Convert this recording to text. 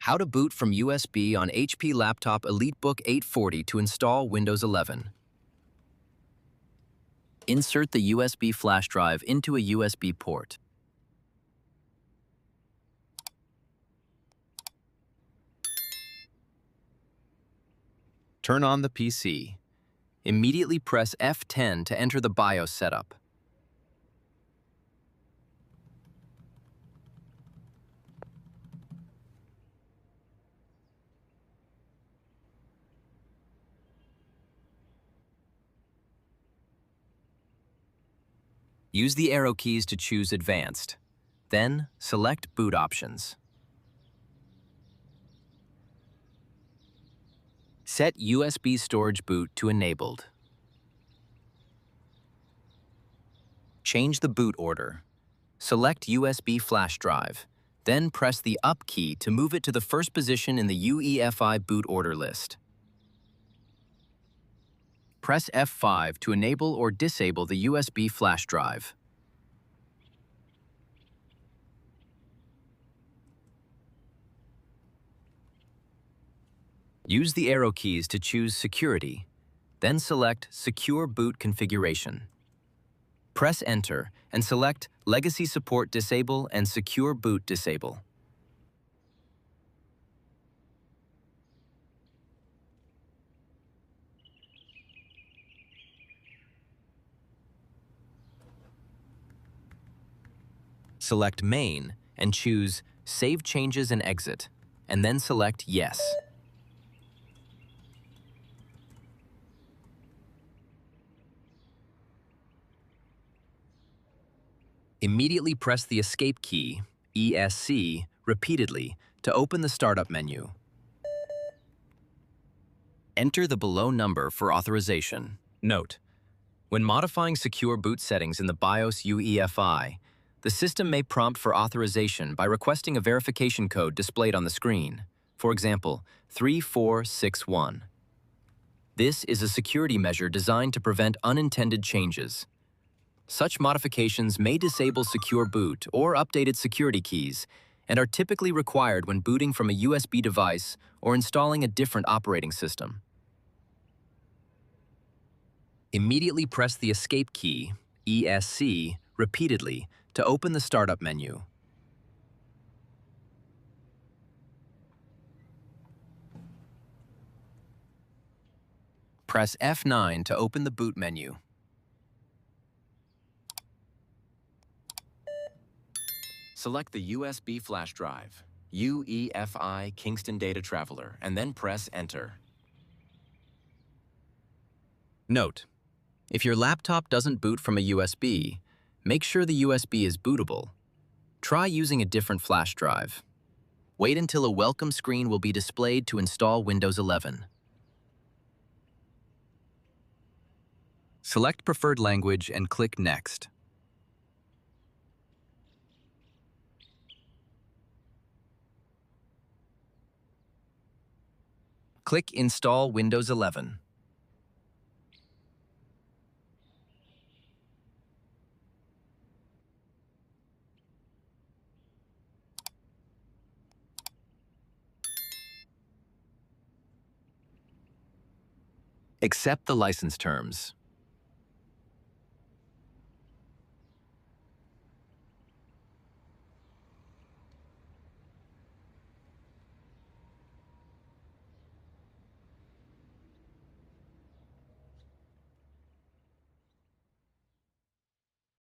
How to boot from USB on HP laptop EliteBook 840 to install Windows 11. Insert the USB flash drive into a USB port. Turn on the PC. Immediately press F10 to enter the BIOS setup. Use the arrow keys to choose Advanced. Then, select Boot Options. Set USB storage boot to Enabled. Change the boot order. Select USB flash drive, then press the Up key to move it to the first position in the UEFI boot order list. Press F5 to enable or disable the USB flash drive. Use the arrow keys to choose Security, then select Secure Boot Configuration. Press Enter and select Legacy Support Disable and Secure Boot Disable. Select Main and choose Save Changes and Exit, and then select Yes. Immediately press the Escape key, ESC, repeatedly to open the Startup menu. Enter the below number for authorization. Note: when modifying secure boot settings in the BIOS UEFI, the system may prompt for authorization by requesting a verification code displayed on the screen. For example, 3461. This is a security measure designed to prevent unintended changes. Such modifications may disable secure boot or updated security keys and are typically required when booting from a USB device or installing a different operating system. Immediately press the Escape key, ESC, repeatedly to open the Startup menu. Press F9 to open the boot menu. Select the USB flash drive, UEFI Kingston Data Traveler, and then press Enter. Note: if your laptop doesn't boot from a USB, make sure the USB is bootable. Try using a different flash drive. Wait until a welcome screen will be displayed to install Windows 11. Select preferred language and click Next. Click Install Windows 11. Accept the license terms.